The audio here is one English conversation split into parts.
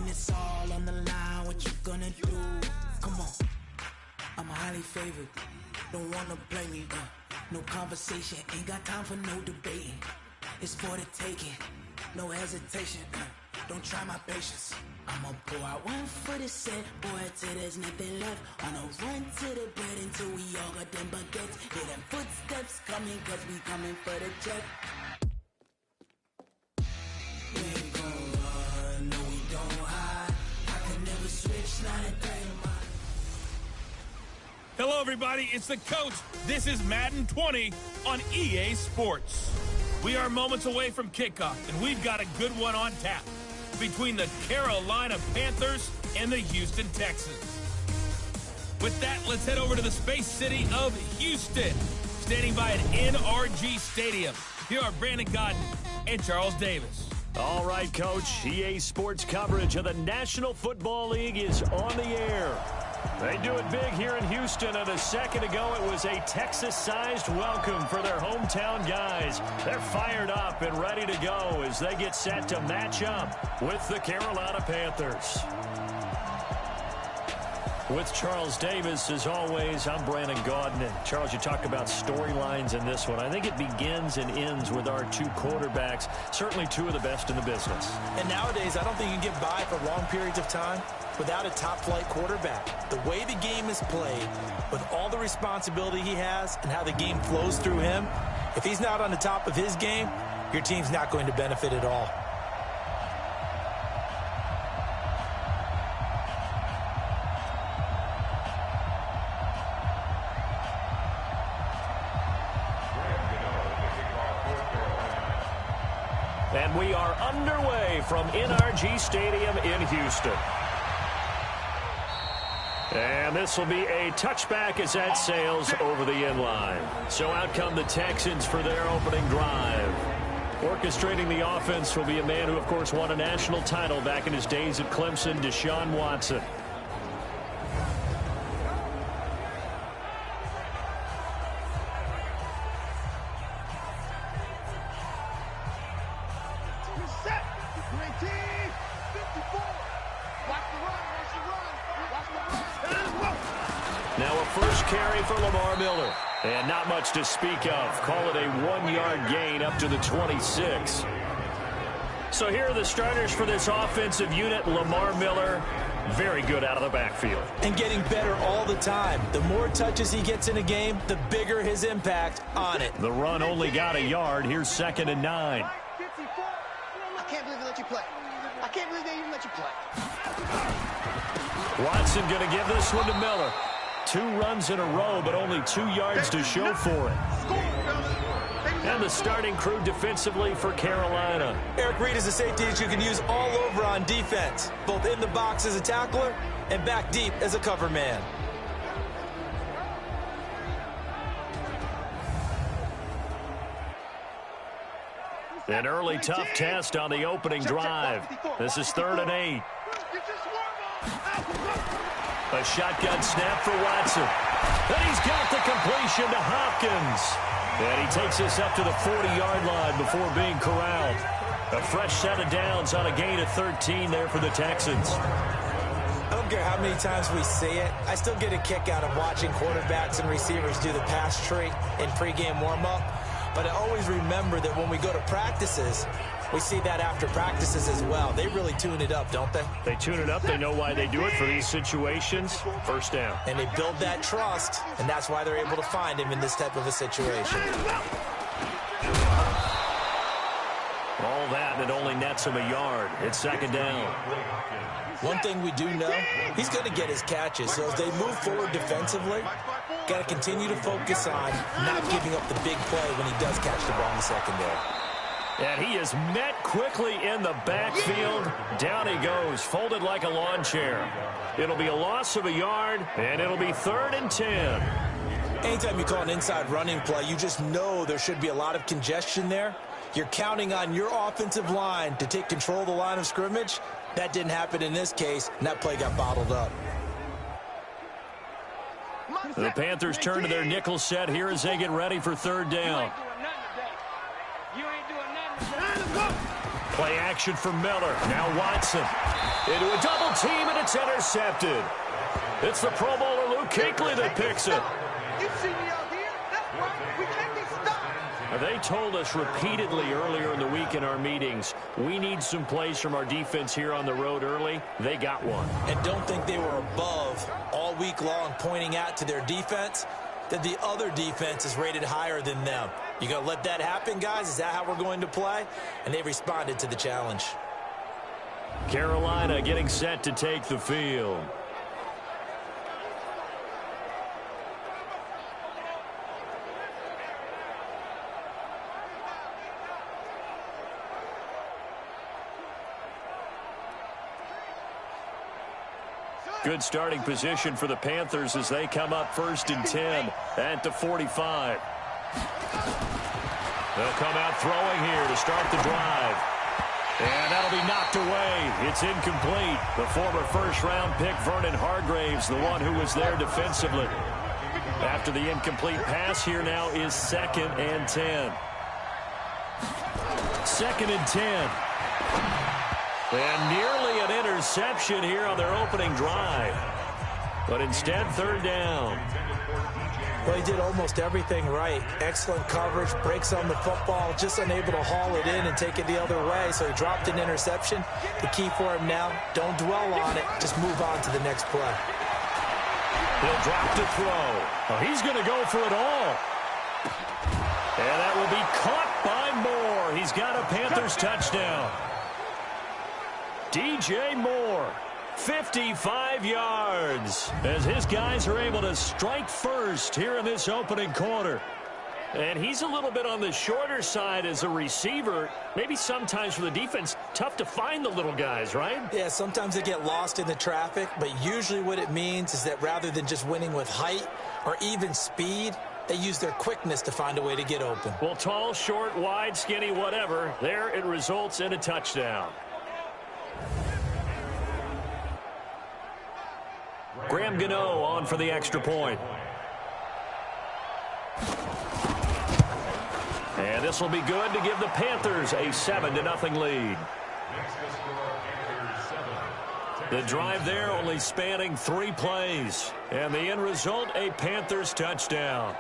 it's all on the line, what you gonna do? Come on, I'm highly favored. Don't wanna play me, no conversation, ain't got time for no debating. It's for the taking, no hesitation, don't try my patience. I'ma pour out one for the set, boy, till there's nothing left. On a run to the bread until we all got them baguettes. Hear them footsteps coming, cause we coming for the check. We ain't gon' run, no we don't hide. I can never switch, not a day of mine. Hello, everybody. It's the coach. This is Madden 20 on EA Sports. We are moments away from kickoff, and we've got a good one on tap between the Carolina Panthers and the Houston Texans. With that, let's head over to the space city of Houston. Standing by at NRG Stadium, here are Brandon Godden and Charles Davis. All right, Coach. EA Sports coverage of the National Football League is on the air. They do it big here in Houston, and a second ago it was a Texas-sized welcome for their hometown guys. They're fired up and ready to go as they get set to match up with the Carolina Panthers. With Charles Davis, as always, I'm Brandon Gaudin. And Charles, you talk about storylines in this one. I think it begins and ends with our two quarterbacks, certainly two of the best in the business. And nowadays, I don't think you can get by for long periods of time without a top-flight quarterback. The way the game is played, with all the responsibility he has and how the game flows through him, if he's not on the top of his game, your team's not going to benefit at all. And we are underway from NRG Stadium in Houston. And this will be a touchback as that sails over the end line. So out come the Texans for their opening drive. Orchestrating the offense will be a man who, of course, won a national title back in his days at Clemson, Deshaun Watson. Now a first carry for Lamar Miller. And not much to speak of. Call it a 1-yard gain up to the 26. So here are the starters for this offensive unit. Lamar Miller, very good out of the backfield. And getting better all the time. The more touches he gets in a game, the bigger his impact on it. The run only got a yard. Here's 2nd and 9. I can't believe they let you play. I can't believe they even let you play. Watson going to give this one to Miller. 2 runs in a row, but only 2 yards to show for it. And the starting crew defensively for Carolina. Eric Reed is a safety that you can use all over on defense, both in the box as a tackler and back deep as a cover man. An early tough test on the opening drive. This is 3rd and 8. A shotgun snap for Watson. And he's got the completion to Hopkins. And he takes this up to the 40-yard line before being corralled. A fresh set of downs on a gain of 13 there for the Texans. I don't care how many times we see it. I still get a kick out of watching quarterbacks and receivers do the pass tree in pregame warm-up. But I always remember that when we go to practices, we see that after practices as well. They really tune it up, don't they? They tune it up. They know why they do it for these situations. First down. And they build that trust, and that's why they're able to find him in this type of a situation. All that, and it only nets him a yard. It's 2nd down. One thing we do know, he's going to get his catches. So as they move forward defensively, got to continue to focus on not giving up the big play when he does catch the ball in the secondary. And he is met quickly in the backfield. Down he goes, folded like a lawn chair. It'll be a loss of a yard, and it'll be 3rd and 10. Anytime you call an inside running play, you just know there should be a lot of congestion there. You're counting on your offensive line to take control of the line of scrimmage. That didn't happen in this case, and that play got bottled up. The Panthers turn to their nickel set here as they get ready for 3rd down. Play action for Miller. Now Watson. Into a double team, and it's intercepted. It's the Pro Bowler Luke Kuechly that picks it. You see me out here? That's right. We can't be stopped. They told us repeatedly earlier in the week in our meetings, we need some plays from our defense here on the road early. They got one. And don't think they were above all week long pointing out to their defense that the other defense is rated higher than them. You going to let that happen, guys? Is that how we're going to play? And they responded to the challenge. Carolina getting set to take the field. Good starting position for the Panthers as they come up 1st and 10 at the 45. They'll come out throwing here to start the drive. And that'll be knocked away. It's incomplete. The former first-round pick, Vernon Hargreaves, the one who was there defensively. After the incomplete pass, here now is 2nd and 10. 2nd and 10. And nearly an interception here on their opening drive. But instead, 3rd down. Well, he did almost everything right. Excellent coverage, breaks on the football, just unable to haul it in and take it the other way. So he dropped an interception. The key for him now, don't dwell on it. Just move on to the next play. He'll drop to throw. Oh, he's going to go for it all. And that will be caught by Moore. He's got a Panthers touchdown. DJ Moore, 55 yards, as his guys are able to strike first here in this opening quarter. And he's a little bit on the shorter side as a receiver. Maybe sometimes for the defense, tough to find the little guys, right? Yeah, sometimes they get lost in the traffic, but usually what it means is that rather than just winning with height or even speed, they use their quickness to find a way to get open. Well, tall, short, wide, skinny, whatever, there it results in a touchdown. Graham Gano on for the extra point. And this will be good to give the Panthers a 7-0 lead. The drive there only spanning 3 plays. And the end result, a Panthers touchdown.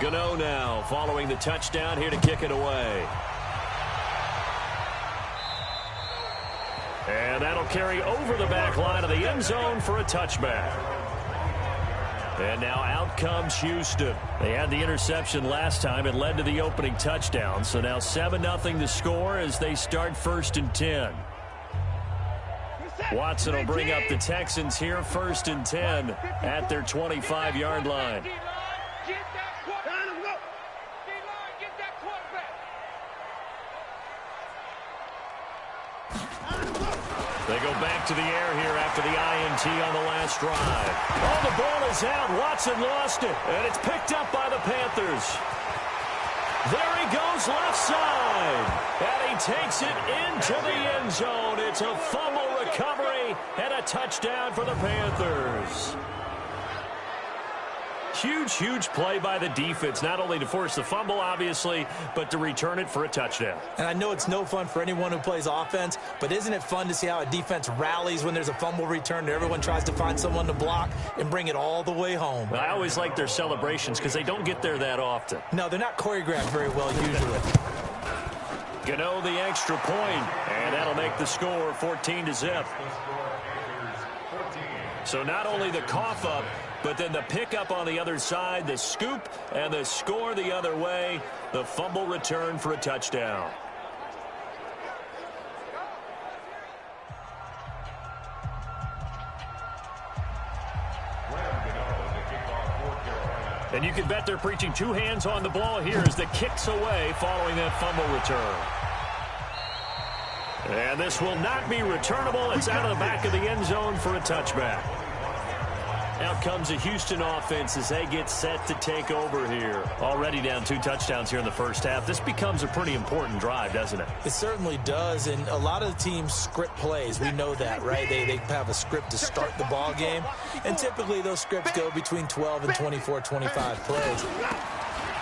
Gano now following the touchdown here to kick it away. And that'll carry over the back line of the end zone for a touchback. And now out comes Houston. They had the interception last time. It led to the opening touchdown. So now 7-0 to score as they start 1st and 10. Watson will bring up the Texans here 1st and 10 at their 25-yard line. They go back to the air here after the INT on the last drive. Oh, the ball is out. Watson lost it, and it's picked up by the Panthers. There he goes left side, and he takes it into the end zone. It's a fumble recovery and a touchdown for the Panthers. Huge, huge play by the defense, not only to force the fumble, obviously, but to return it for a touchdown. And I know it's no fun for anyone who plays offense, but isn't it fun to see how a defense rallies when there's a fumble return and everyone tries to find someone to block and bring it all the way home? I always like their celebrations because they don't get there that often. No, they're not choreographed very well usually. Gano the extra point, and that'll make the score 14-0. So not only the cough up, but then the pickup on the other side, the scoop, and the score the other way, the fumble return for a touchdown. And you can bet they're preaching 2 hands on the ball here as the kick's away following that fumble return. And this will not be returnable. It's out of the back of the end zone for a touchback. Out comes the Houston offense as they get set to take over here. Already down 2 touchdowns here in the first half. This becomes a pretty important drive, doesn't it? It certainly does, and a lot of the teams script plays. We know that, right? They have a script to start the ball game, and typically those scripts go between 12 and 24, 25 plays.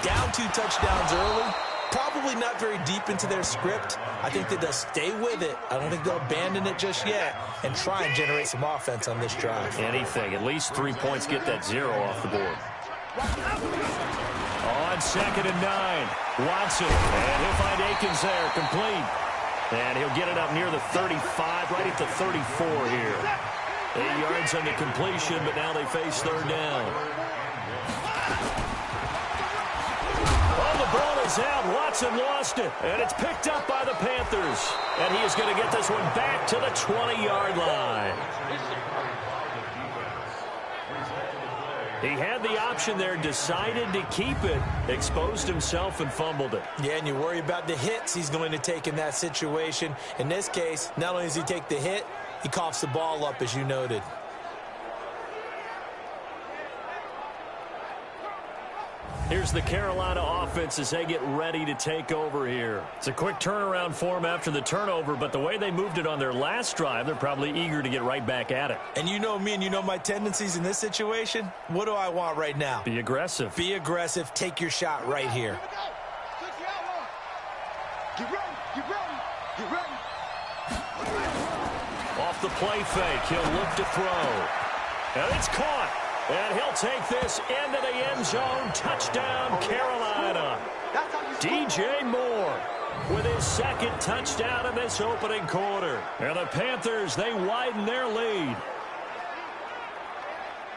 Down 2 touchdowns early. Probably not very deep into their script. I think that they'll stay with it. I don't think they'll abandon it just yet and try and generate some offense on this drive. Anything. At least 3 points, get that 0 off the board. On 2nd and 9, Watson. And he'll find Akins there, complete. And he'll get it up near the 35, right at the 34 here. 8 yards on the completion, but now they face 3rd down. Ball is out. Watson lost it. And it's picked up by the Panthers. And he is going to get this one back to the 20-yard line. He had the option there, decided to keep it, exposed himself and fumbled it. Yeah, and you worry about the hits he's going to take in that situation. In this case, not only does he take the hit, he coughs the ball up, as you noted. Here's the Carolina offense as they get ready to take over here. It's a quick turnaround for them after the turnover, but the way they moved it on their last drive, they're probably eager to get right back at it. And you know me and you know my tendencies in this situation. What do I want right now? Be aggressive. Be aggressive. Take your shot right here. Get ready. Get ready. Get ready. Off the play fake, he'll look to throw. And it's caught. And he'll take this into the end zone. Touchdown, Carolina. DJ Moore with his 2nd touchdown in this opening quarter. And the Panthers, they widen their lead.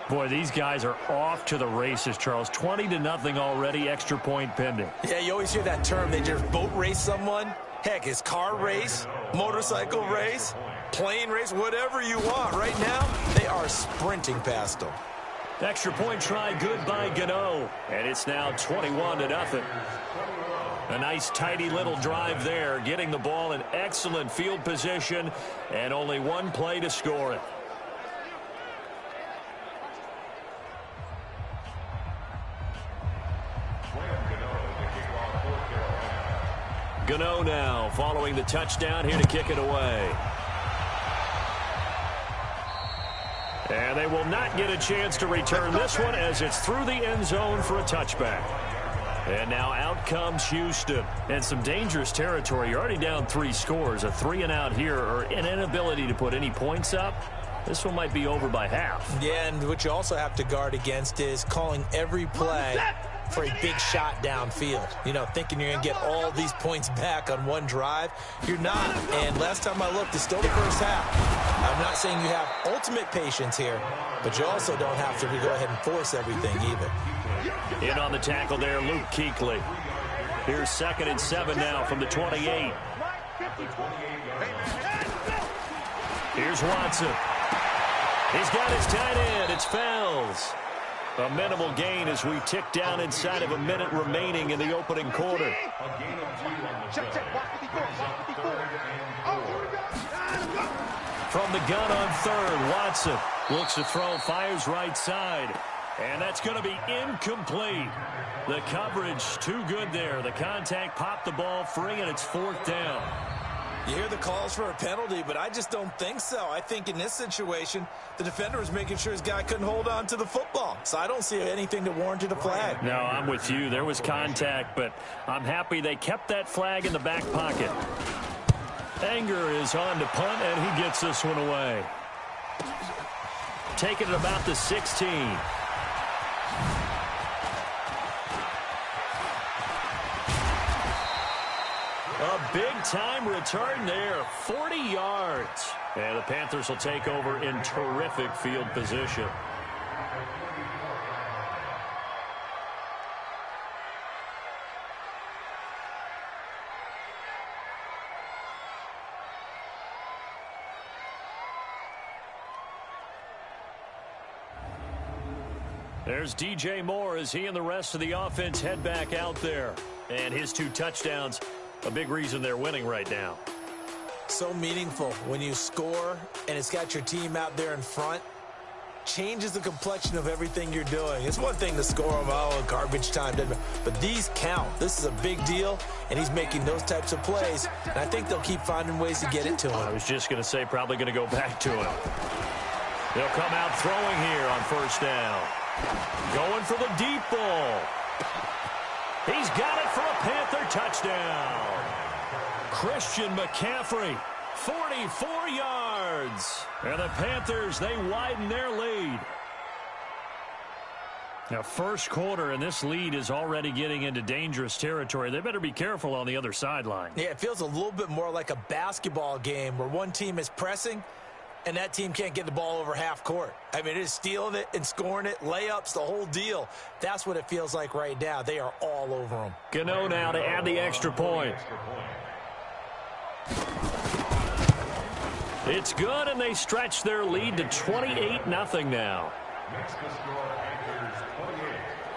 Boy, these guys are off to the races, Charles. 20-0 already, extra point pending. Yeah, you always hear that term. They just boat race someone. Heck, it's car race, motorcycle race, plane race, whatever you want. Right now, they are sprinting past them. Extra point try good by Gano. And it's now 21-0. A nice tidy little drive there, getting the ball in excellent field position and only 1 play to score it. Gano now following the touchdown here to kick it away. And they will not get a chance to return this one as it's through the end zone for a touchback. And now out comes Houston. And some dangerous territory. You're already down 3 scores. A 3-and-out here or an inability to put any points up. This one might be over by half. Yeah, and what you also have to guard against is calling every play for a big shot downfield. You know, thinking you're going to get all these points back on one drive. You're not. And last time I looked, it's still the first half. I'm not saying you have ultimate patience here, but you also don't have to go ahead and force everything either. In on the tackle there, Luke Kuechly. Here's 2nd and 7 now from the 28. Here's Watson. He's got his tight end. It's Fells. A minimal gain as we tick down inside of a minute remaining in the opening quarter. From the gun on 3rd, Watson looks to throw, fires right side. And that's going to be incomplete. The coverage too good there. The contact popped the ball free, and it's 4th down. You hear the calls for a penalty, but I just don't think so. I think in this situation, the defender was making sure his guy couldn't hold on to the football. So I don't see anything that warranted a flag. No, I'm with you. There was contact, but I'm happy they kept that flag in the back pocket. Anger is on to punt, and he gets this one away. Taking it about the 16. A big-time return there, 40 yards. And the Panthers will take over in terrific field position. There's DJ Moore as he and the rest of the offense head back out there. And his 2 touchdowns, a big reason they're winning right now. So meaningful when you score and it's got your team out there in front. changes the complexion of everything you're doing. It's one thing to score them out in garbage time, but these count. This is a big deal, and he's making those types of plays, and I think they'll keep finding ways to get it to him. I was just going to say probably going to go back to him. They'll come out throwing here on first down. Going for the deep ball. He's got it for a Panther touchdown. Christian McCaffrey, 44 yards. And the Panthers, they widen their lead. Now, first quarter, and this lead is already getting into dangerous territory. They better be careful on the other sideline. Yeah, it feels a little bit more like a basketball game where one team is pressing and that team can't get the ball over half court. I mean, it is stealing it and scoring it, layups, the whole deal. That's what it feels like right now. They are all over them. Gano now to add the extra point. It's good, and they stretch their lead to 28-0 now.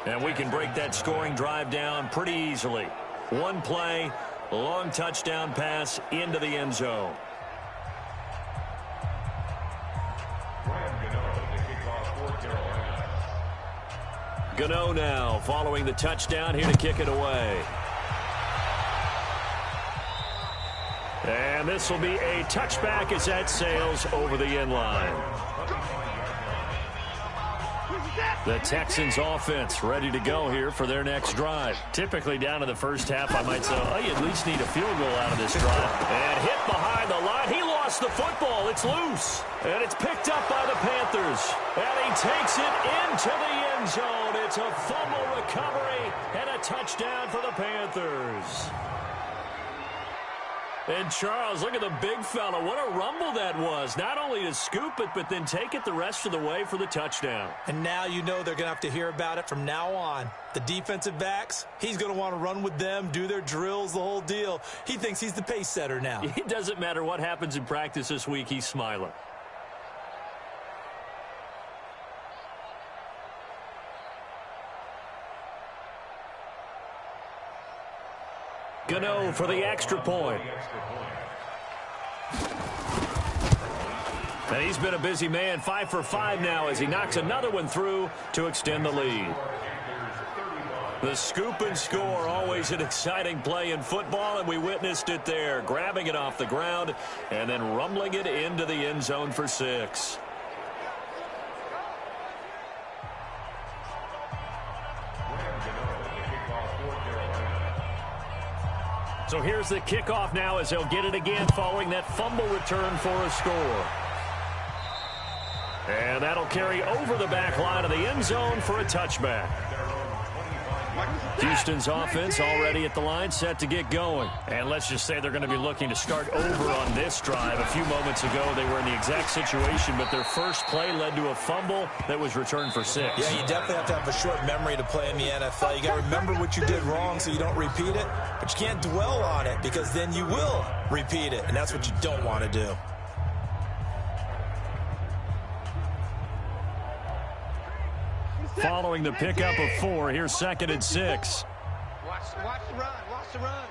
And we can break that scoring drive down pretty easily. One play, long touchdown pass into the end zone. Gano now following the touchdown here to kick it away. And this will be a touchback as that sails over the end line. The Texans offense ready to go here for their next drive. Typically down in the first half, I might say, oh, you at least need a field goal out of this drive. And hit behind the line. He lost the football. It's loose. And it's picked up by the Panthers. And he takes it into the end zone. It's a fumble recovery and a touchdown for the Panthers. And Charles, look at the big fella. What a rumble that was. Not only to scoop it, but then take it the rest of the way for the touchdown. And now you know they're going to have to hear about it from now on. The defensive backs, he's going to want to run with them, do their drills, the whole deal. He thinks he's the pace setter now. It doesn't matter what happens in practice this week. He's smiling. Gano for the extra point. And he's been a busy man, 5 for 5 now as he knocks another one through to extend the lead. The scoop and score, always an exciting play in football, and we witnessed it there, grabbing it off the ground and then rumbling it into the end zone for 6. So here's the kickoff now as they'll get it again following that fumble return for a score. And that'll carry over the back line of the end zone for a touchback. Houston's offense already at the line, set to get going. And let's just say they're going to be looking to start over on this drive. A few moments ago, they were in the exact situation, but their first play led to a fumble that was returned for 6. Yeah, you definitely have to have a short memory to play in the NFL. You got to remember what you did wrong so you don't repeat it, but you can't dwell on it because then you will repeat it, and that's what you don't want to do. Following the pickup of 4, here's 2nd and 6. Watch the run. Watch the run.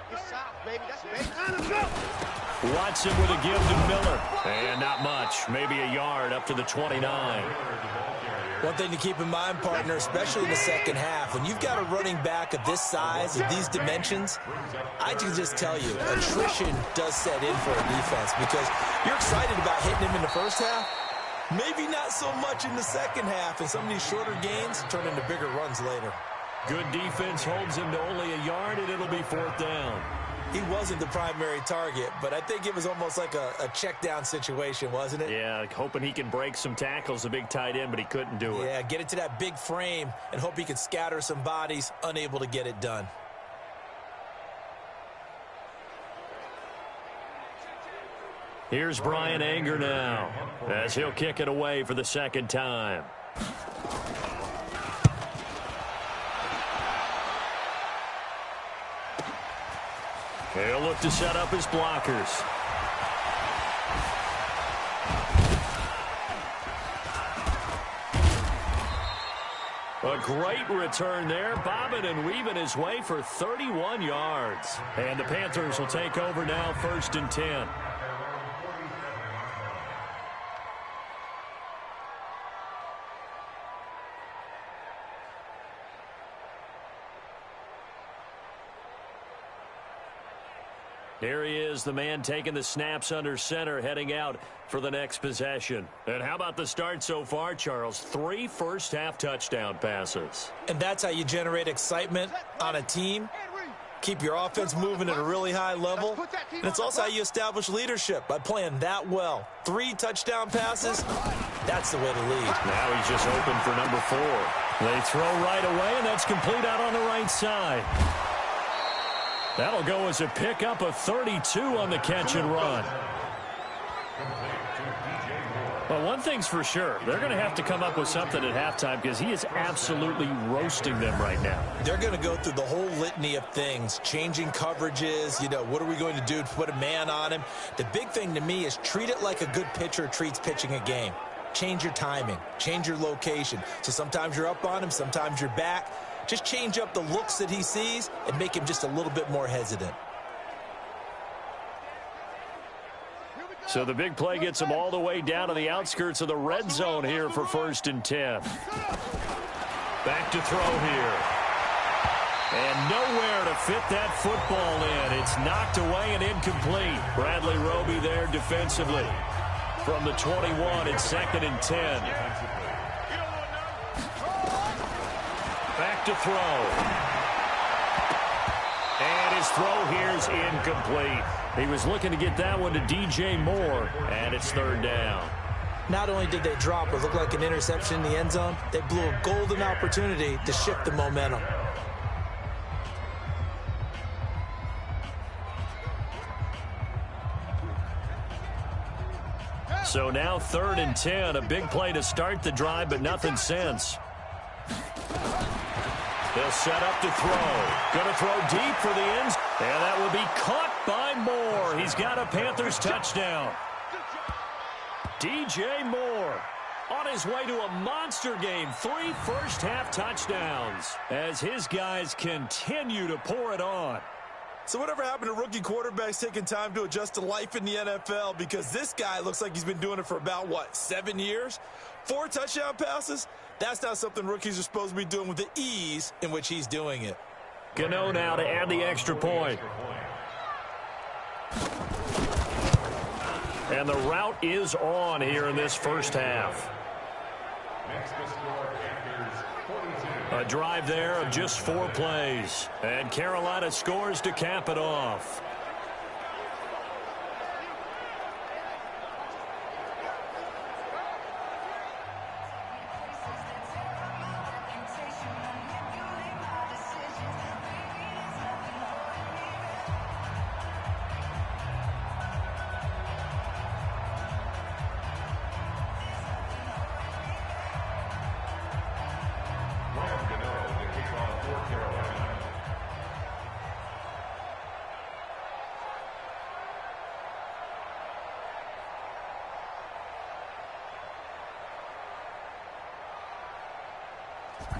Get south, baby. That's baby. Watson with a give to Miller. And not much. Maybe a yard up to the 29. One thing to keep in mind, partner, especially in the second half, when you've got a running back of this size, of these dimensions, I can just tell you, attrition does set in for a defense because you're excited about hitting him in the first half. Maybe not so much in the second half, and some of these shorter gains turn into bigger runs later. Good defense holds him to only a yard, and it'll be 4th down. He wasn't the primary target, but I think it was almost like a check down situation, wasn't it? Yeah, hoping he can break some tackles, a big tight end, but he couldn't do it. Yeah, get it to that big frame and hope he can scatter some bodies, unable to get it done. Here's Brian Anger now as he'll kick it away for the second time. He'll look to set up his blockers. A great return there, bobbing and weaving his way for 31 yards. And the Panthers will take over now, 1st and 10. Here he is, the man taking the snaps under center, heading out for the next possession. And how about the start so far, Charles? 3 first-half touchdown passes. And that's how you generate excitement on a team. Keep your offense moving at a really high level. And it's also how you establish leadership, by playing that well. 3 touchdown passes, that's the way to lead. Now he's just open for number 4. They throw right away, and that's complete out on the right side. That'll go as a pickup of 32 on the catch and run. Well, one thing's for sure. They're going to have to come up with something at halftime because he is absolutely roasting them right now. They're going to go through the whole litany of things, changing coverages, what are we going to do to put a man on him? The big thing to me is treat it like a good pitcher treats pitching a game. Change your timing, change your location. So sometimes you're up on him, sometimes you're back. Just change up the looks that he sees and make him just a little bit more hesitant. So the big play gets him all the way down to the outskirts of the red zone here for 1st and 10. Back to throw here. And nowhere to fit that football in. It's knocked away and incomplete. Bradley Roby there defensively. From the 21, it's 2nd and 10. Back to throw. And his throw here's incomplete. He was looking to get that one to DJ Moore, and it's 3rd down. Not only did they drop what looked like an interception in the end zone, they blew a golden opportunity to shift the momentum. So now 3rd and 10, a big play to start the drive, but nothing since. They'll set up to throw. Going to throw deep for the ends. And that will be caught by Moore. He's got a Panthers touchdown. DJ Moore on his way to a monster game. 3 first-half touchdowns as his guys continue to pour it on. So whatever happened to rookie quarterbacks taking time to adjust to life in the NFL? Because this guy looks like he's been doing it for about, 7 years? 4 touchdown passes? That's not something rookies are supposed to be doing with the ease in which he's doing it. Gano now to add the extra point. And the route is on here in this first half. A drive there of just 4 plays. And Carolina scores to cap it off.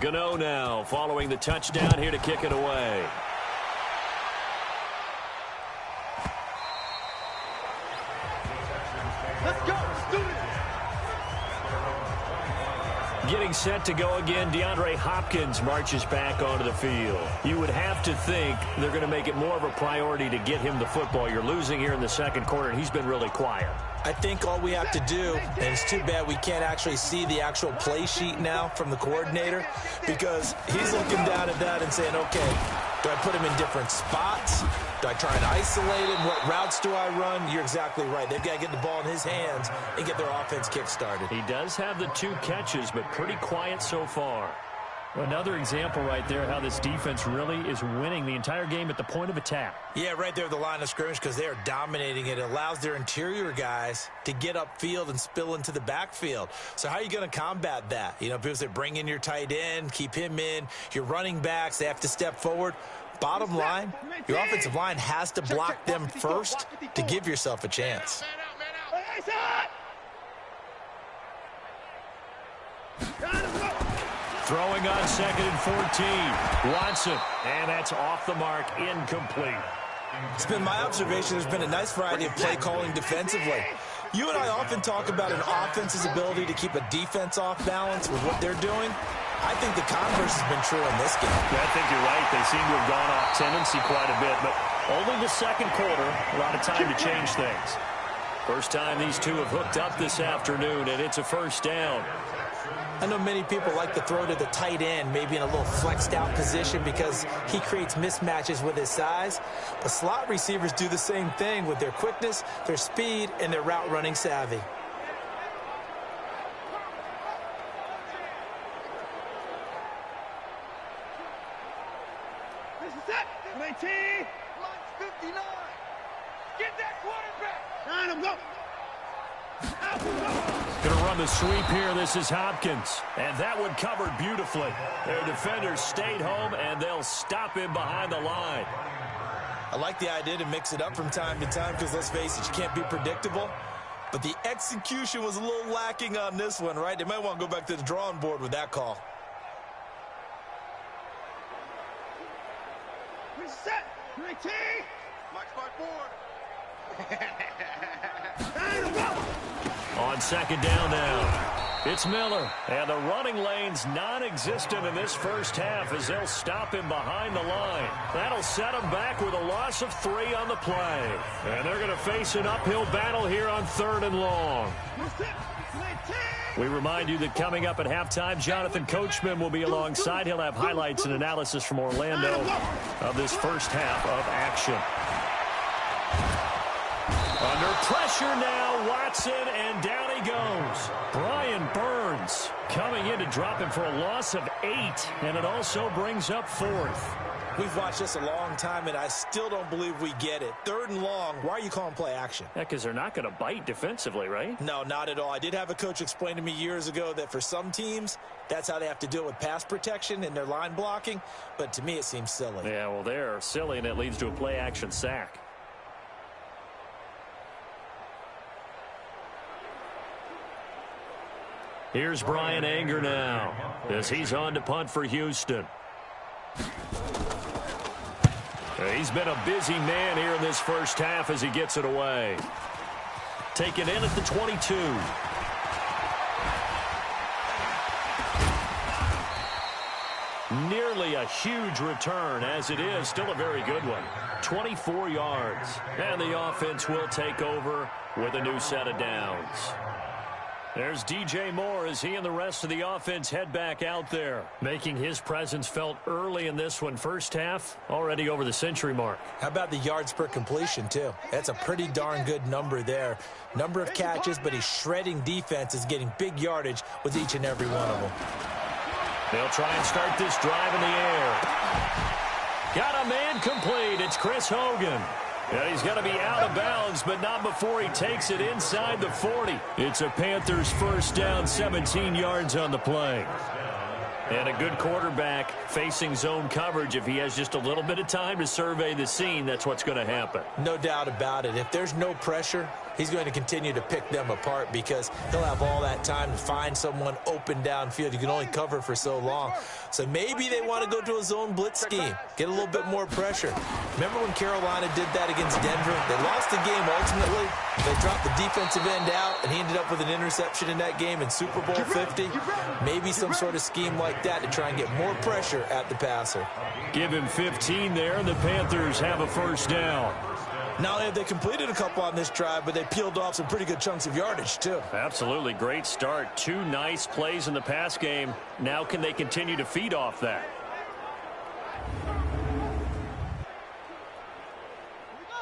Gano now following the touchdown here to kick it away. Let's go. Let's do it. Getting set to go again, DeAndre Hopkins marches back onto the field. You would have to think they're going to make it more of a priority to get him the football. You're losing here in the second quarter, and he's been really quiet. I think all we have to do, and it's too bad we can't actually see the actual play sheet now from the coordinator, because he's looking down at that and saying, okay, do I put him in different spots? Do I try and isolate him? What routes do I run? You're exactly right. They've got to get the ball in his hands and get their offense kick-started. He does have the 2 catches, but pretty quiet so far. Another example right there how this defense really is winning the entire game at the point of attack. Yeah, right there at the line of scrimmage, because they are dominating it. It allows their interior guys to get upfield and spill into the backfield. So how are you going to combat that? People say bring in your tight end, keep him in. Your running backs, they have to step forward. Bottom line, your offensive line has to block them first to give yourself a chance. Throwing on 2nd and 14. Watson, and that's off the mark, incomplete. It's been my observation there's been a nice variety of play calling defensively. You and I often talk about an offense's ability to keep a defense off balance with what they're doing. I think the converse has been true in this game. I think you're right. They seem to have gone off tendency quite a bit, but Only the second quarter. A lot of time to change things. First time these two have hooked up this afternoon, and it's a first down. I know many people like to throw to the tight end, maybe in a little flexed out position because he creates mismatches with his size. But slot receivers do the same thing with their quickness, their speed, and their route running savvy. This is it. 19. Lunch 59. Get that quarterback. Line him, go. Going to run the sweep here. This is Hopkins. And that one covered beautifully. Their defenders stayed home, and they'll stop him behind the line. I like the idea to mix it up from time to time because, let's face it, you can't be predictable. But the execution was a little lacking on this one, right? They might want to go back to the drawing board with that call. Reset. 19. Mike's my board. On second down now, it's Miller. And the running lane's non-existent in this first half as they'll stop him behind the line. That'll set him back with a loss of 3 on the play. And they're going to face an uphill battle here on 3rd and long. We remind you that coming up at halftime, Jonathan Coachman will be alongside. He'll have highlights and analysis from Orlando of this first half of action. Under pressure now, Watson, and down he goes. Brian Burns coming in to drop him for a loss of 8, and it also brings up 4th. We've watched this a long time, and I still don't believe we get it. 3rd and long, why are you calling play action? Yeah, because they're not going to bite defensively, right? No, not at all. I did have a coach explain to me years ago that for some teams, that's how they have to deal with pass protection and their line blocking, but to me it seems silly. Yeah, well, they're silly, and it leads to a play action sack. Here's Brian Anger now as he's on to punt for Houston. He's been a busy man here in this first half as he gets it away. Taken in at the 22. Nearly a huge return, as it is still a very good one. 24 yards. And the offense will take over with a new set of downs. There's DJ Moore as he and the rest of the offense head back out there, making his presence felt early in this one. First half, already over the century mark. How about the yards per completion, too? That's a pretty darn good number there. Number of catches, but he's shredding defenses, getting big yardage with each and every one of them. They'll try and start this drive in the air. Got a man complete. It's Chris Hogan. Yeah, he's got to be out of bounds, but not before he takes it inside the 40. It's a Panthers first down, 17 yards on the play. And a good quarterback facing zone coverage. If he has just a little bit of time to survey the scene, that's what's going to happen. No doubt about it. If there's no pressure, he's going to continue to pick them apart because he'll have all that time to find someone open downfield. You can only cover for so long. So maybe they want to go to a zone blitz scheme, get a little bit more pressure. Remember when Carolina did that against Denver? They lost the game ultimately. They dropped the defensive end out, and he ended up with an interception in that game in Super Bowl 50. Maybe some sort of scheme like that to try and get more pressure at the passer. Give him 15 there, and the Panthers have a first down. Not only have they completed a couple on this drive, but they peeled off some pretty good chunks of yardage, too. Absolutely. Great start. 2 nice plays in the pass game. Now can they continue to feed off that?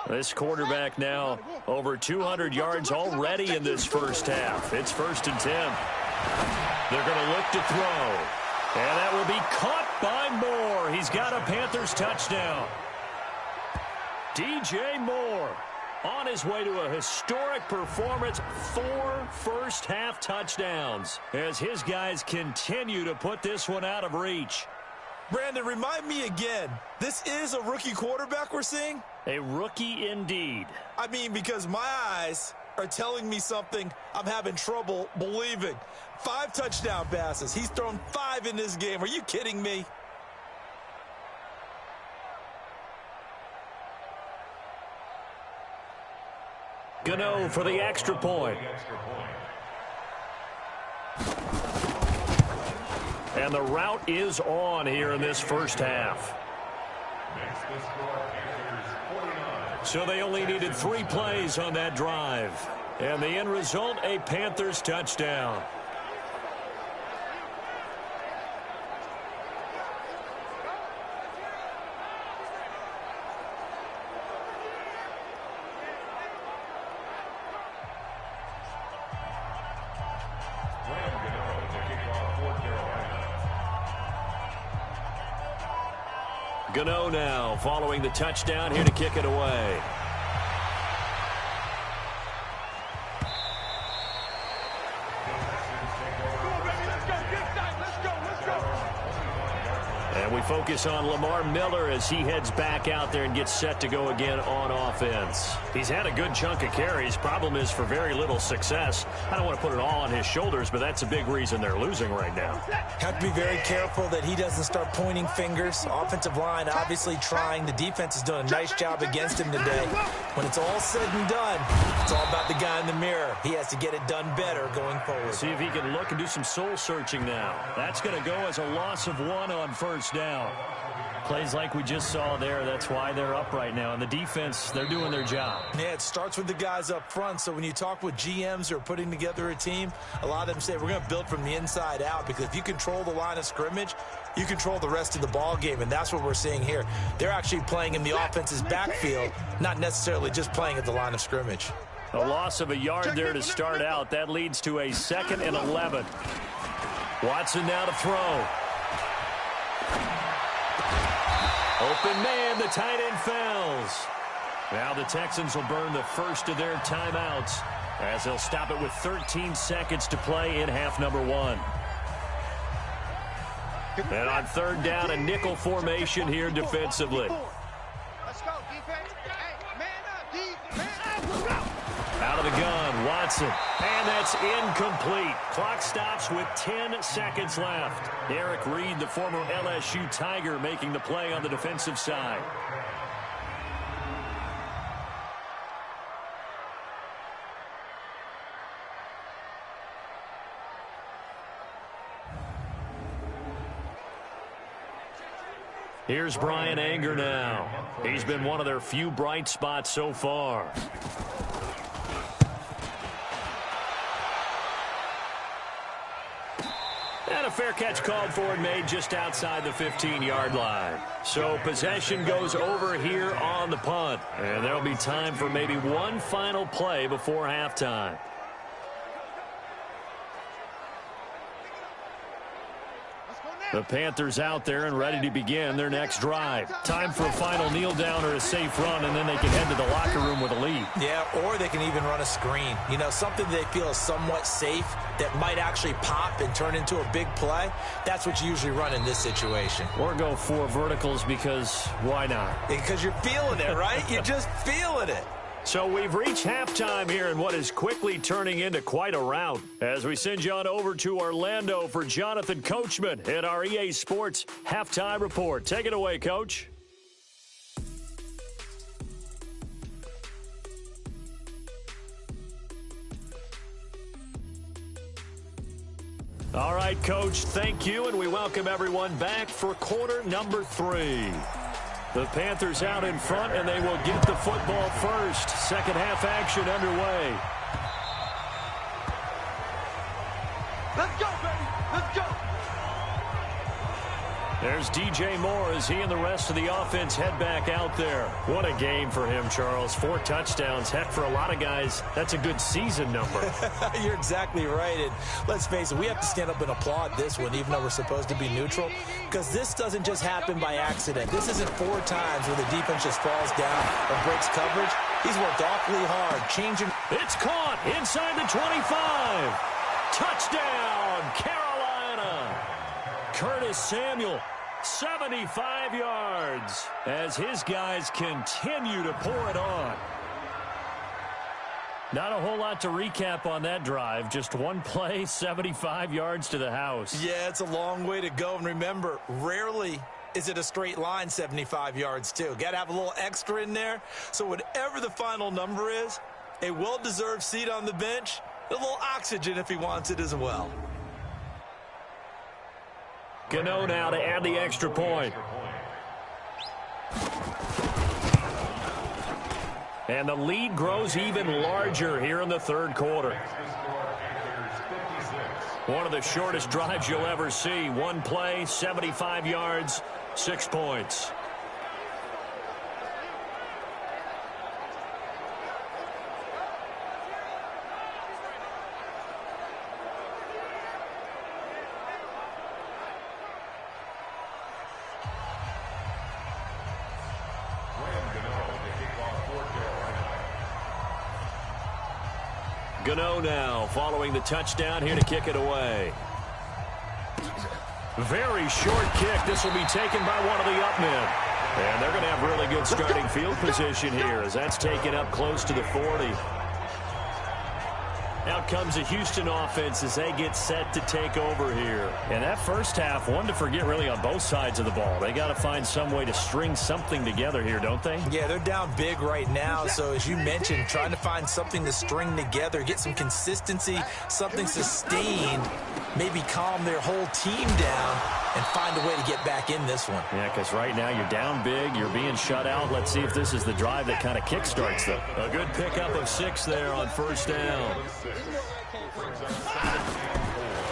This quarterback now over 200 yards already in this first half. It's 1st and 10. They're going to look to throw. And that will be caught by Moore. He's got a Panthers touchdown. DJ Moore on his way to a historic performance, 4 first-half touchdowns as his guys continue to put this one out of reach. Brandon, remind me again, this is a rookie quarterback we're seeing? A rookie indeed. I mean, because my eyes are telling me something I'm having trouble believing. 5 touchdown passes. He's thrown 5 in this game. Are you kidding me? Gano for the extra point. And the route is on here in this first half. So they only needed 3 plays on that drive. And the end result, a Panthers touchdown. Gano now following the touchdown here to kick it away. And we focus on Lamar Miller as he heads back out there and gets set to go again on offense. He's had a good chunk of carries. Problem is for very little success. I don't want to put it all on his shoulders, but that's a big reason they're losing right now. Have to be very careful that he doesn't start pointing fingers. Offensive line obviously trying. The defense is doing a nice job against him today. When it's all said and done, it's all about the guy in the mirror. He has to get it done better going forward. See if he can look and do some soul searching now. That's going to go as a loss of 1 on first down. Plays like we just saw there, that's why they're up right now. And the defense, they're doing their job. Yeah, it starts with the guys up front. So when you talk with GMs who are putting together a team, a lot of them say we're going to build from the inside out, because if you control the line of scrimmage, you control the rest of the ball game, and that's what we're seeing here. They're actually playing in the offense's backfield, not necessarily just playing at the line of scrimmage. A loss of a yard there to start out. That leads to a 2nd and 11. Watson now to throw. Open man, the tight end fails. Now the Texans will burn the first of their timeouts as they'll stop it with 13 seconds to play in half number 1. And on 3rd down, a nickel formation here defensively. Let's go, defense. Hey, man up, D. Man up. Out of the gun, Watson. And that's incomplete. Clock stops with 10 seconds left. Eric Reed, the former LSU Tiger, making the play on the defensive side. Here's Brian Anger now. He's been one of their few bright spots so far. And a fair catch called for and made just outside the 15-yard line. So possession goes over here on the punt. And there'll be time for maybe one final play before halftime. The Panthers out there and ready to begin their next drive. Time for a final kneel down or a safe run, and then they can head to the locker room with a lead. Yeah, or they can even run a screen. You know, something they feel is somewhat safe that might actually pop and turn into a big play. That's what you usually run in this situation. Or go 4 verticals, because why not? Because you're feeling it, right? You're just feeling it. So we've reached halftime here in what is quickly turning into quite a rout. As we send you on over to Orlando for Jonathan Coachman at our EA Sports Halftime Report. Take it away, Coach. All right, Coach, thank you, and we welcome everyone back for quarter number 3. The Panthers out in front, and they will get the football first. Second half action underway. Let's go, baby. Let's go. There's DJ Moore as he and the rest of the offense head back out there. What a game for him, Charles. 4 touchdowns. Heck, for a lot of guys, that's a good season number. You're exactly right. And let's face it, we have to stand up and applaud this one, even though we're supposed to be neutral, because this doesn't just happen by accident. This isn't 4 times where the defense just falls down or breaks coverage. He's worked awfully hard, changing. It's caught inside the 25. Touchdown, Carolina. Curtis Samuel, 75 yards, as his guys continue to pour it on. Not a whole lot to recap on that drive. Just one play, 75 yards to the house. Yeah, it's a long way to go. And remember, rarely is it a straight line 75 yards, too. Got to have a little extra in there. So whatever the final number is, a well-deserved seat on the bench, a little oxygen if he wants it as well. Gano now to add the extra point. And the lead grows even larger here in the third quarter. One of the shortest drives you'll ever see. One play, 75 yards, 6 points. Gano now following the touchdown here to kick it away. Very short kick. This will be taken by one of the up men. And they're going to have really good starting field position here as that's taken up close to the 40. Out comes the Houston offense as they get set to take over here. And that first half, one to forget really on both sides of the ball. They got to find some way to string something together here, don't they? Yeah, they're down big right now. So as you mentioned, trying to find something to string together, get some consistency, something sustained, maybe calm their whole team down and find a way to get back in this one. Yeah, because right now you're down big, you're being shut out. Let's see if this is the drive that kind of kickstarts them. A good pickup of 6 there on first down.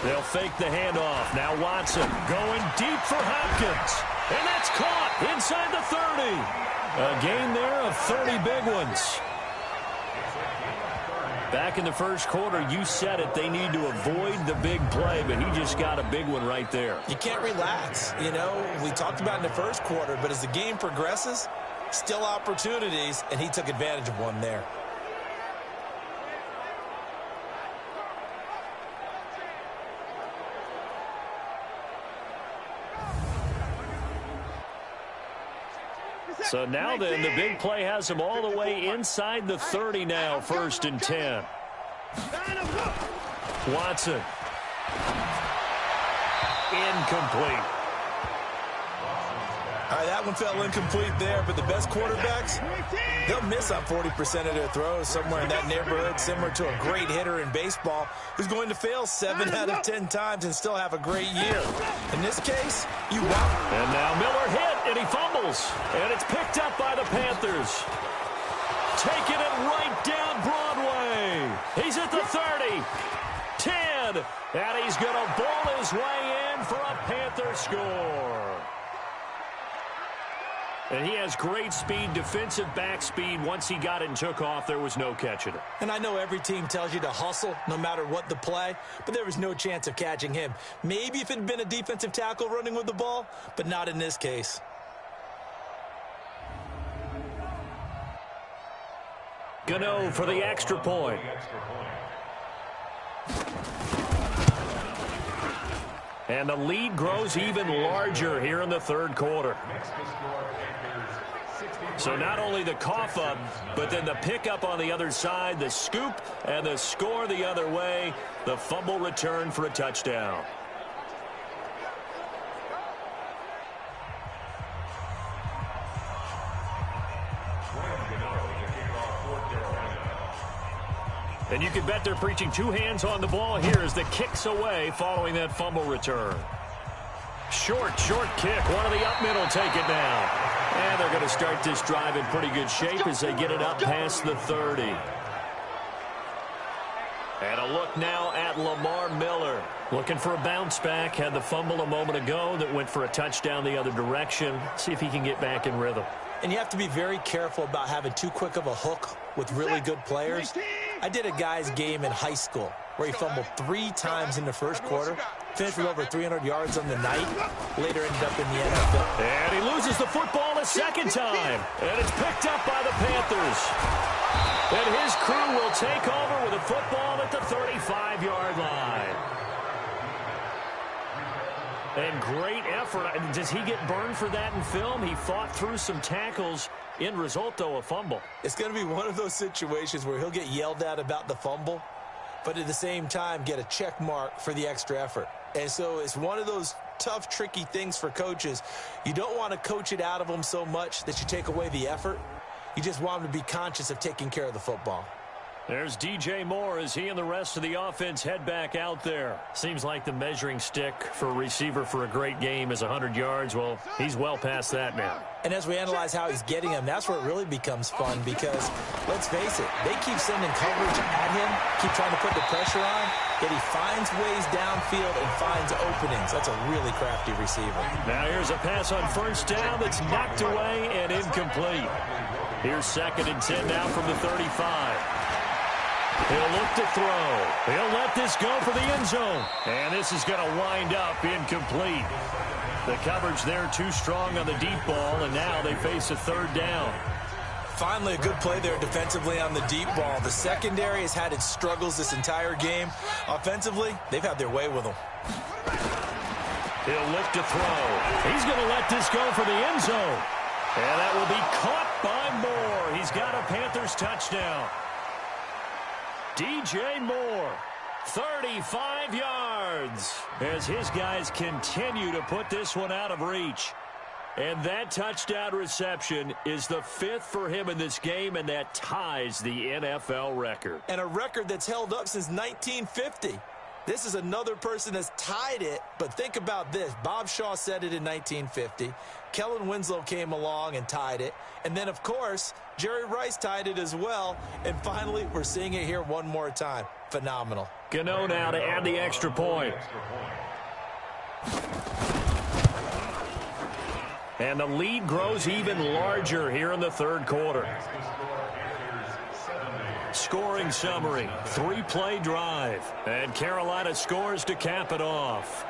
They'll fake the handoff. Now Watson going deep for Hopkins. And that's caught inside the 30. A gain there of 30 big ones. Back in the first quarter, you said it, they need to avoid the big play, but he just got a big one right there. You can't relax. You know, we talked about in the first quarter, but as the game progresses, still opportunities, and he took advantage of one there. So now then, the big play has him all the way inside the 30 now, 1st and 10. Watson. Incomplete. All right, that one fell incomplete there, but the best quarterbacks, they'll miss on 40% of their throws, somewhere in that neighborhood, similar to a great hitter in baseball who's going to fail 7 out of 10 times and still have a great year. In this case, you won't. And now Miller hit, and he fumbles. And it's picked up by the Panthers. Taking it right down Broadway. He's at the 30, 10, and he's going to bowl his way in for a Panther score. And he has great speed, defensive back speed. Once he got it and took off, there was no catching it. And I know every team tells you to hustle no matter what the play, but there was no chance of catching him. Maybe if it had been a defensive tackle running with the ball, but not in this case. Gano for the extra point. And the lead grows even larger here in the third quarter. So not only the cough up, but then the pickup on the other side, the scoop, and the score the other way. The fumble return for a touchdown. And you can bet they're preaching 2 hands on the ball here as the kick's away following that fumble return. Short kick. One of the up men will take it now. And they're going to start this drive in pretty good shape as they get it up past the 30. And a look now at Lamar Miller. Looking for a bounce back. Had the fumble a moment ago that went for a touchdown the other direction. See if he can get back in rhythm. And you have to be very careful about having too quick of a hook with really good players. I did a guy's game in high school where he fumbled 3 times in the first quarter, finished with over 300 yards on the night, later ended up in the NFL. And he loses the football a second time. And it's picked up by the Panthers. And his crew will take over with a football at the 35-yard line. And great effort. Does he get burned for that in film? He fought through some tackles. End result, though, a fumble. It's going to be one of those situations where he'll get yelled at about the fumble, but at the same time get a check mark for the extra effort. And so it's one of those tough, tricky things for coaches. You don't want to coach it out of them so much that you take away the effort. You just want them to be conscious of taking care of the football. There's DJ Moore as he and the rest of the offense head back out there. Seems like the measuring stick for a receiver for a great game is 100 yards. Well, he's well past that now. And as we analyze how he's getting them, that's where it really becomes fun because, let's face it, they keep sending coverage at him, keep trying to put the pressure on, yet he finds ways downfield and finds openings. That's a really crafty receiver. Now here's a pass on first down that's knocked away and incomplete. Here's 2nd and 10 now from the 35. He'll look to throw. He'll let this go for the end zone. And this is going to wind up incomplete. The coverage there too strong on the deep ball, and now they face a 3rd down. Finally, a good play there defensively on the deep ball. The secondary has had its struggles this entire game. Offensively, they've had their way with them. He'll look to throw. He's going to let this go for the end zone. And that will be caught by Moore. He's got a Panthers touchdown. DJ Moore, 35 yards, as his guys continue to put this one out of reach. And that touchdown reception is the 5th for him in this game, and that ties the NFL record. And a record that's held up since 1950. This is another person that's tied it, but think about this. Bob Shaw said it in 1950. Kellen Winslow came along and tied it. And then, of course, Jerry Rice tied it as well. And finally, we're seeing it here one more time. Phenomenal. Gano now to add the extra point. And the lead grows even larger here in the 3rd quarter. Scoring summary, 3-play drive. And Carolina scores to cap it off.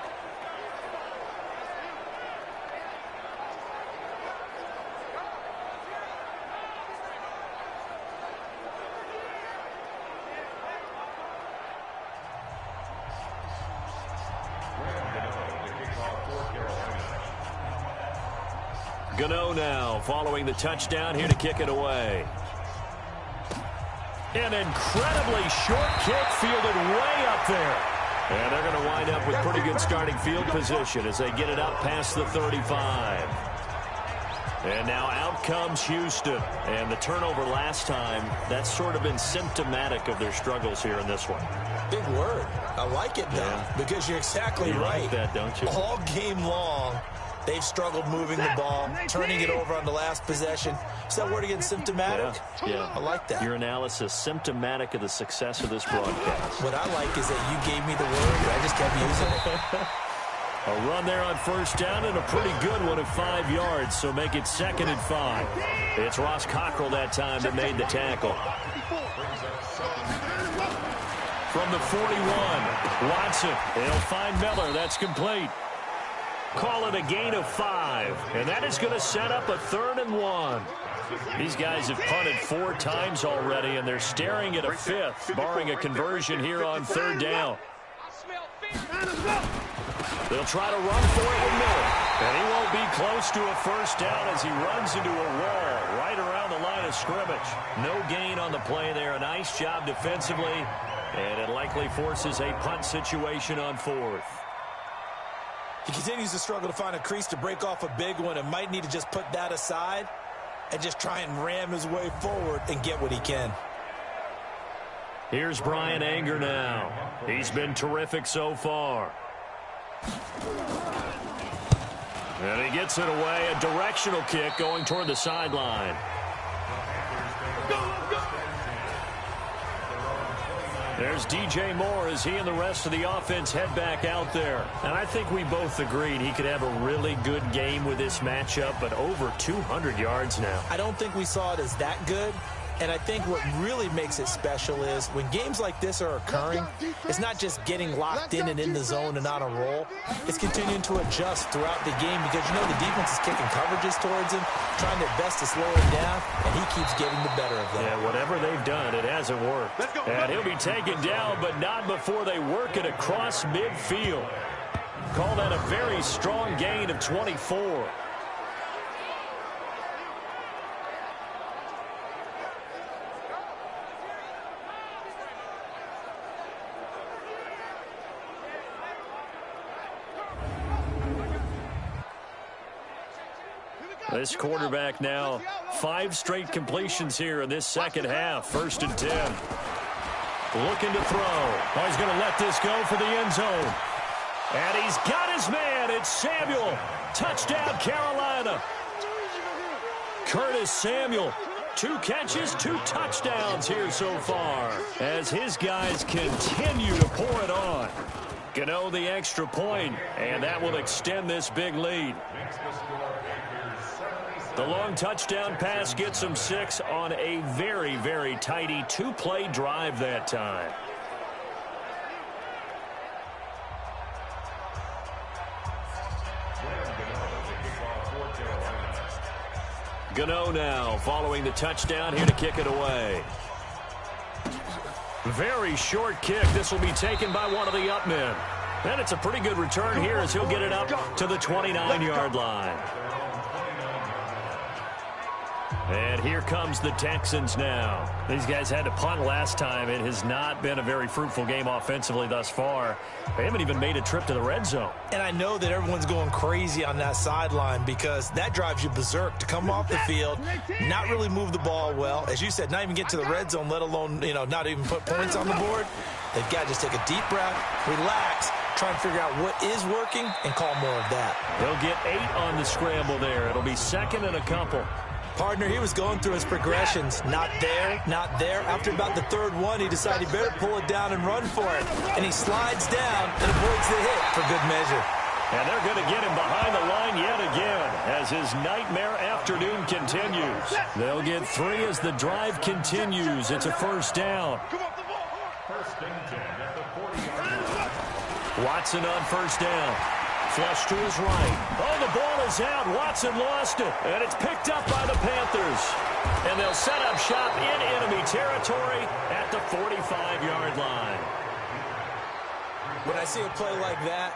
Gano now following the touchdown here to kick it away. An incredibly short kick fielded way up there. And they're going to wind up with pretty good starting field position as they get it up past the 35. And now out comes Houston. And the turnover last time, that's sort of been symptomatic of their struggles here in this one. Big word. I like it, though, because you're exactly right. Like that, don't you? All game long, they've struggled moving the ball, turning it over on the last possession. Is that word again, symptomatic? Yeah. I like that. Your analysis, symptomatic of the success of this broadcast. What I like is that you gave me the word, but I just kept using it. A run there on first down and a pretty good one at 5 yards, so make it 2nd and 5. It's Ross Cockrell that time that made the tackle. From the 41, Watson. They'll find Miller. That's complete. Call it a gain of 5, and that is going to set up a 3rd and 1. These guys have punted 4 times already, and they're staring at a 5th, barring a conversion here on 3rd down. They'll try to run for it with Miller, and he won't be close to a first down as he runs into a wall right around the line of scrimmage. No gain on the play there. A nice job defensively, and it likely forces a punt situation on 4th. He continues to struggle to find a crease to break off a big one and might need to just put that aside and just try and ram his way forward and get what he can. Here's Brian Anger now. He's been terrific so far. And he gets it away. A directional kick going toward the sideline. There's DJ Moore as he and the rest of the offense head back out there. And I think we both agreed he could have a really good game with this matchup, but over 200 yards now. I don't think we saw it as that good. And I think what really makes it special is when games like this are occurring, it's not just getting locked in and in the zone and on a roll. It's continuing to adjust throughout the game because, you know, the defense is kicking coverages towards him, trying their best to slow him down, and he keeps getting the better of them. Yeah, whatever they've done, it hasn't worked. And he'll be taken down, but not before they work it across midfield. Call that a very strong gain of 24. This quarterback now, 5 straight completions here in this second half. 1st and 10. looking to throw. Oh, he's going to let this go for the end zone. And he's got his man. It's Samuel. Touchdown, Carolina. Curtis Samuel. 2 catches, 2 touchdowns here so far as his guys continue to pour it on. Gano the extra point, and that will extend this big lead. The long touchdown pass gets him 6 on a very, very tidy 2-play drive that time. Gano now following the touchdown here to kick it away. Very short kick. This will be taken by one of the up men. And it's a pretty good return here as he'll get it up to the 29-yard line. And here comes the Texans now. These guys had to punt last time. It has not been a very fruitful game offensively thus far. They haven't even made a trip to the red zone. And I know that everyone's going crazy on that sideline because that drives you berserk to come off the field, not really move the ball well. As you said, not even get to the red zone, let alone, not even put points on the board. They've got to just take a deep breath, relax, try and figure out what is working, and call more of that. They'll get 8 on the scramble there. It'll be 2nd and a couple. Partner, he was going through his progressions. Not there, not there. After about the 3rd one, he decided he better pull it down and run for it. And he slides down and avoids the hit for good measure. And they're going to get him behind the line yet again as his nightmare afternoon continues. They'll get 3 as the drive continues. It's a 1st down. Watson on 1st down. Flush to his right. Oh, the ball is out. Watson lost it. And it's picked up by the Panthers. And they'll set up shop in enemy territory at the 45-yard line. When I see a play like that,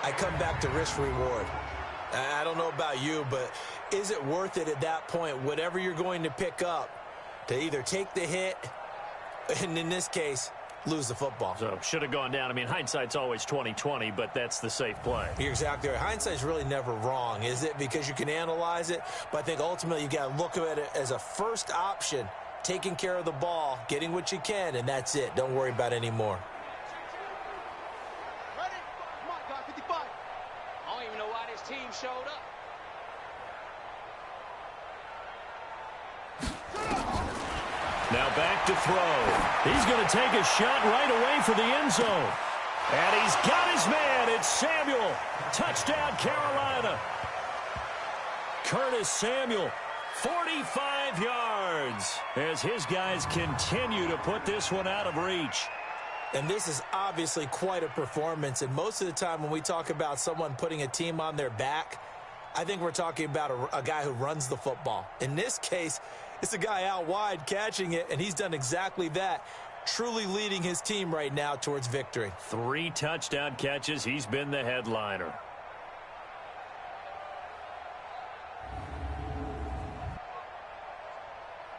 I come back to risk-reward. I don't know about you, but is it worth it at that point, whatever you're going to pick up, to either take the hit, and in this case, lose the football? So should have gone down. I mean, hindsight's always 20/20, but that's the safe play. You're exactly right. Hindsight's really never wrong, is it? Because you can analyze it, but I think ultimately you got to look at it as a first option, taking care of the ball, getting what you can, and that's it. Don't worry about any more. Ready? Come on, guy, 55. I don't even know why this team showed up. Now back to throw. He's going to take a shot right away for the end zone. And he's got his man. It's Samuel. Touchdown, Carolina. Curtis Samuel, 45 yards, as his guys continue to put this one out of reach. And this is obviously quite a performance. And most of the time when we talk about someone putting a team on their back, I think we're talking about a guy who runs the football. In this case, it's a guy out wide catching it, and he's done exactly that, truly leading his team right now towards victory. 3 touchdown catches. He's been the headliner.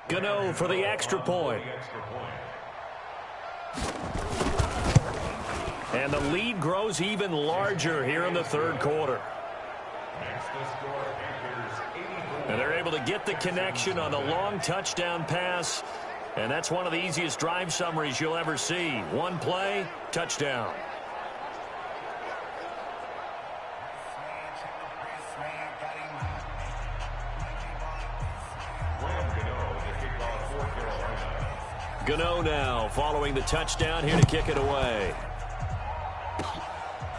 Gano for the extra point. And the lead grows even larger here in the 3rd quarter. And they're able to get the connection on the long touchdown pass. And that's one of the easiest drive summaries you'll ever see. 1 play, touchdown. Gano now following the touchdown here to kick it away.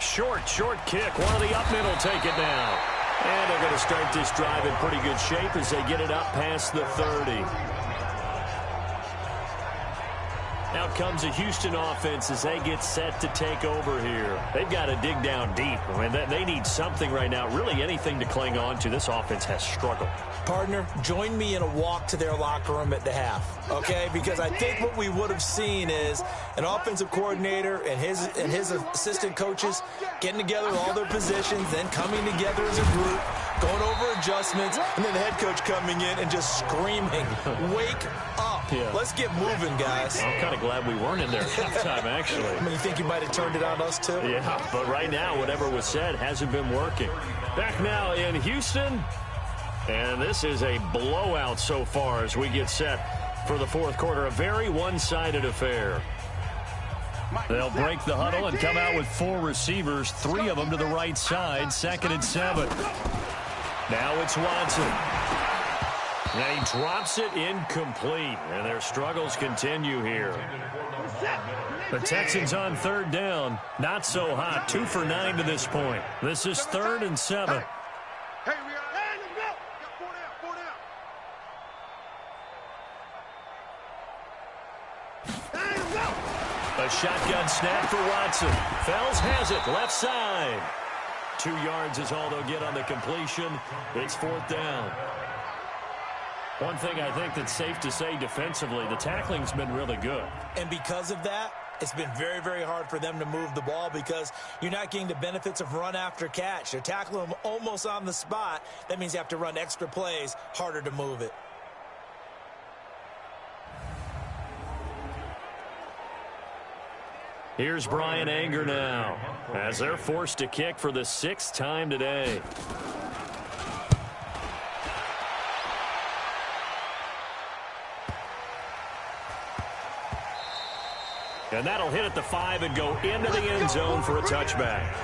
Short kick. One of the up men will take it now. And they're going to start this drive in pretty good shape as they get it up past the 30. Out comes the Houston offense as they get set to take over here. They've got to dig down deep. I mean, they need something right now, really anything to cling on to. This offense has struggled. Partner, join me in a walk to their locker room at the half, okay? Because I think what we would have seen is an offensive coordinator and his assistant coaches getting together all their positions, then coming together as a group, going over adjustments, and then the head coach coming in and just screaming, wake up. Yeah. Let's get moving, guys. I'm kind of glad we weren't in there at halftime, actually. I mean, you think you might have turned it on us, too? Yeah, but right now, whatever was said hasn't been working. Back now in Houston, and this is a blowout so far as we get set for the 4th quarter. A very one-sided affair. They'll break the huddle and come out with 4 receivers, 3 of them to the right side, 2nd and 7. Now it's Watson. And he drops it incomplete, and their struggles continue here. The Texans on 3rd down. Not so hot. 2 for 9 to this point. This is 3rd and 7. Hey, we are. Hey, let's go. Got 4 down. Hey, let's go. A shotgun snap for Watson. Fells has it, left side. 2 yards is all they'll get on the completion. It's 4th down. One thing I think that's safe to say defensively, the tackling's been really good. And because of that, it's been very, very hard for them to move the ball because you're not getting the benefits of run after catch. They're tackling them almost on the spot. That means you have to run extra plays, harder to move it. Here's Brian Anger now, as they're forced to kick for the 6th time today. And that'll hit at the 5 and go into the end zone for a touchback.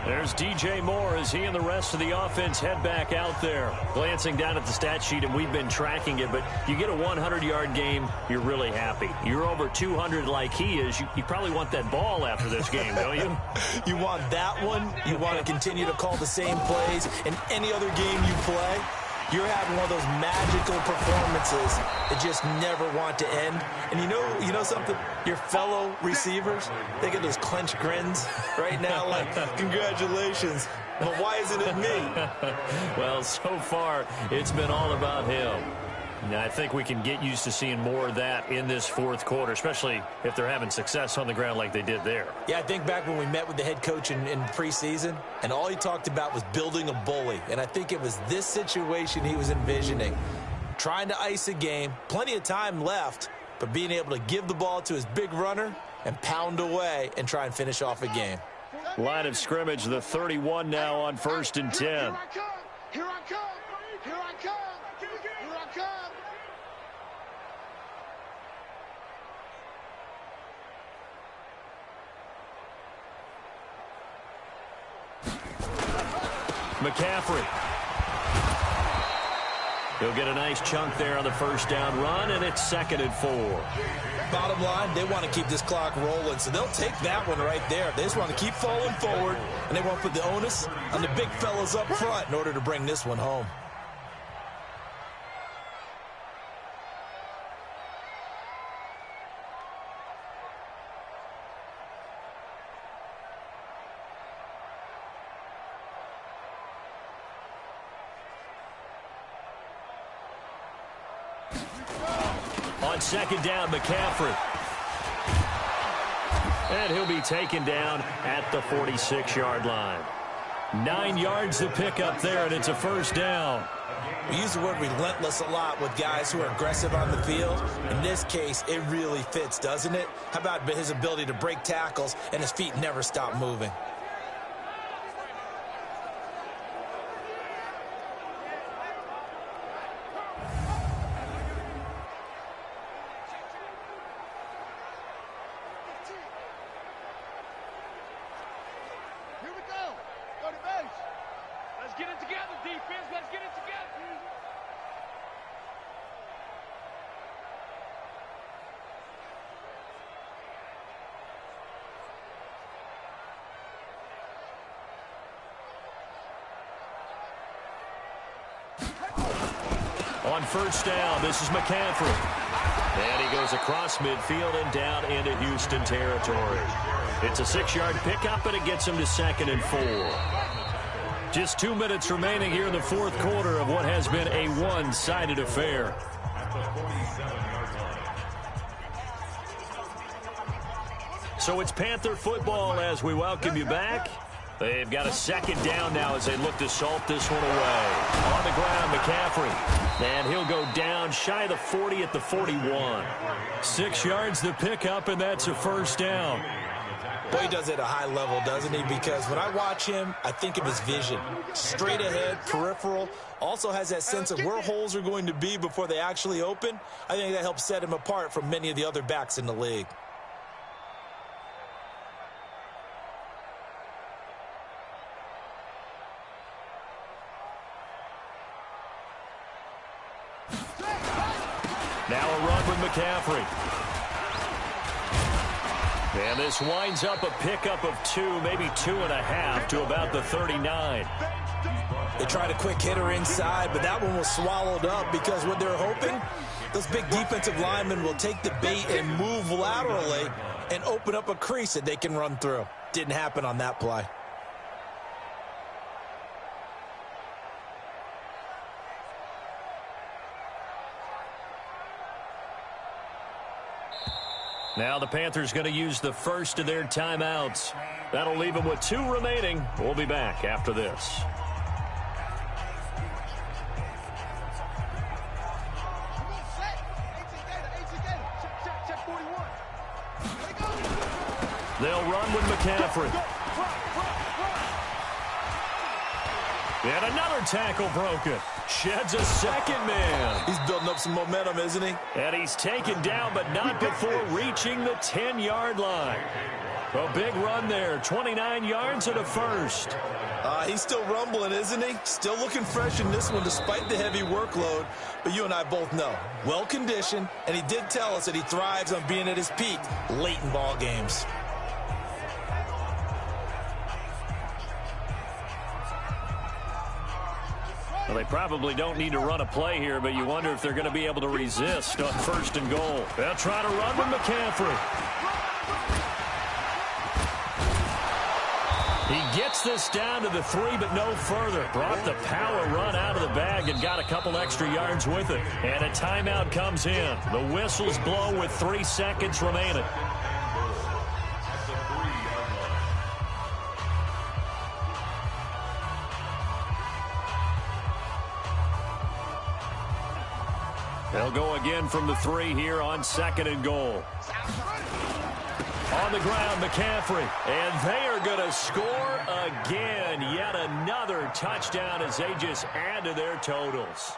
There's DJ Moore as he and the rest of the offense head back out there. Glancing down at the stat sheet, and we've been tracking it, but you get a 100-yard game, you're really happy. You're over 200 like he is. You probably want that ball after this game, don't you? You want that one. You want to continue to call the same plays in any other game you play. You're having one of those magical performances that just never want to end. And you know something? Your fellow receivers, they get those clenched grins right now like, congratulations. But why isn't it me? Well, so far, it's been all about him. Now, I think we can get used to seeing more of that in this 4th quarter, especially if they're having success on the ground like they did there. Yeah, I think back when we met with the head coach in preseason, and all he talked about was building a bully. And I think it was this situation he was envisioning. Trying to ice a game, plenty of time left, but being able to give the ball to his big runner and pound away and try and finish off a game. Line of scrimmage, the 31 now on 1st and 10. Here I come. Here I come. Here I come. Here I come. McCaffrey. He'll get a nice chunk there on the 1st down run, and it's 2nd and 4. Bottom line, they want to keep this clock rolling, so they'll take that one right there. They just want to keep falling forward, and they want to put the onus on the big fellas up front in order to bring this one home. On 2nd down, McCaffrey. And he'll be taken down at the 46-yard line. 9 yards to pick up there, and it's a 1st down. We use the word relentless a lot with guys who are aggressive on the field. In this case, it really fits, doesn't it? How about his ability to break tackles and his feet never stop moving? Get it together, defense. Let's get it together. On 1st down, this is McCaffrey. And he goes across midfield and down into Houston territory. It's a 6-yard pickup, and it gets him to 2nd and 4. Just 2 minutes remaining here in the 4th quarter of what has been a one-sided affair. So it's Panther football as we welcome you back. They've got a 2nd down now as they look to salt this one away. On the ground, McCaffrey. And he'll go down shy of the 40 at the 41. 6 yards to pick up, and that's a 1st down. Boy, he does it at a high level, doesn't he? Because when I watch him, I think of his vision. Straight ahead, peripheral. Also has that sense of where holes are going to be before they actually open. I think that helps set him apart from many of the other backs in the league. McCaffrey. And this winds up a pickup of 2, maybe 2.5 to about the 39. They tried a quick hitter inside, but that one was swallowed up because what they're hoping, those big defensive linemen will take the bait and move laterally and open up a crease that they can run through. Didn't happen on that play. Now the Panthers going to use the first of their timeouts. That'll leave them with 2 remaining. We'll be back after this. They'll run with McCaffrey. And another tackle broken. Sheds a second man. He's building up some momentum, isn't he? And he's taken down, but not before reaching the 10-yard line. A big run there, 29 yards and a first. He's still rumbling, isn't he? Still looking fresh in this one despite the heavy workload. But you and I both know, well-conditioned, and he did tell us that he thrives on being at his peak late in ball games. Well, they probably don't need to run a play here, but you wonder if they're going to be able to resist on 1st and goal. They'll try to run with McCaffrey. He gets this down to the 3, but no further. Brought the power run out of the bag and got a couple extra yards with it. And a timeout comes in. The whistles blow with 3 seconds remaining. They'll go again from the 3 here on 2nd and goal. On the ground, McCaffrey. And they are going to score again. Yet another touchdown as they just add to their totals.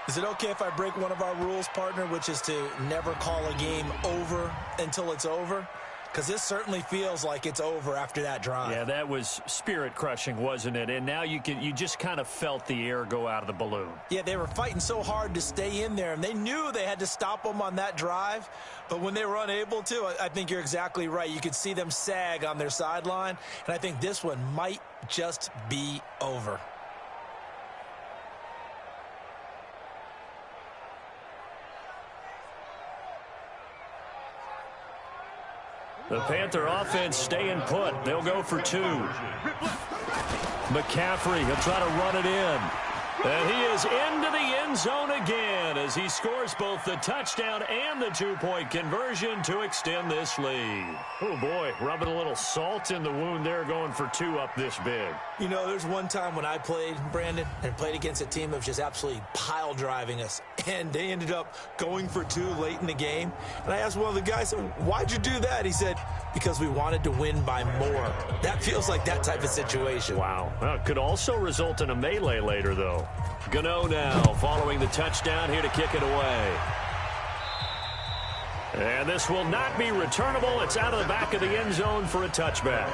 Is it okay if I break one of our rules, partner, which is to never call a game over until it's over? Because this certainly feels like it's over after that drive. Yeah, that was spirit-crushing, wasn't it? And now you just kind of felt the air go out of the balloon. Yeah, they were fighting so hard to stay in there, and they knew they had to stop them on that drive. But when they were unable to, I think you're exactly right. You could see them sag on their sideline, and I think this one might just be over. The Panther offense staying put. They'll go for 2. McCaffrey, he'll try to run it in. And he is into the end zone again as he scores both the touchdown and the 2-point conversion to extend this lead. Oh, boy, rubbing a little salt in the wound there, going for 2 up this big. You know, there's one time when I played, Brandon, and played against a team that was just absolutely pile driving us, and they ended up going for 2 late in the game. And I asked one of the guys, why'd you do that? He said, because we wanted to win by more. That feels like that type of situation. Wow. Well, it could also result in a melee later, though. Gano now following the touchdown here to kick it away. And this will not be returnable. It's out of the back of the end zone for a touchback.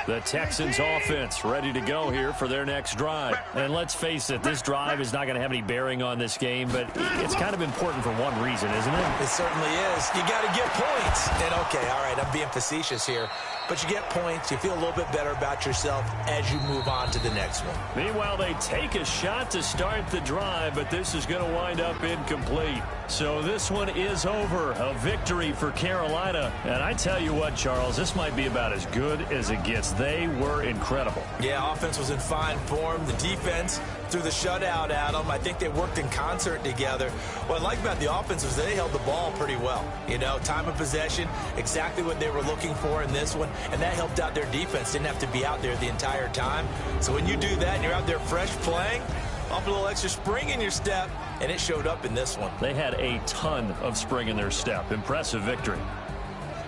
The Texans offense ready to go here for their next drive. And let's face it, this drive is not going to have any bearing on this game, but it's kind of important for one reason, isn't it? It certainly is. You got to get points. And, okay, all right, I'm being facetious here. But you get points, you feel a little bit better about yourself as you move on to the next one. Meanwhile, they take a shot to start the drive, but this is going to wind up incomplete. So this one is over. A victory for Carolina. And I tell you what, Charles, this might be about as good as it gets. They were incredible. Yeah, offense was in fine form. The defense threw the shutout at them. I think they worked in concert together. What I like about the offense was they held the ball pretty well. You know, time of possession, exactly what they were looking for in this one. And that helped out their defense. Didn't have to be out there the entire time. So when you do that and you're out there fresh playing, off a little extra spring in your step, and it showed up in this one. They had a ton of spring in their step. Impressive victory.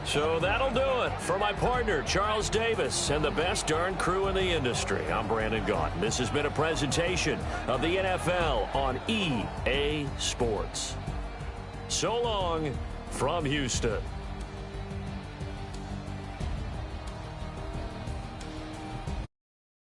So that'll do it for my partner, Charles Davis, and the best darn crew in the industry. I'm Brandon Gaughan. This has been a presentation of the NFL on EA Sports. So long from Houston.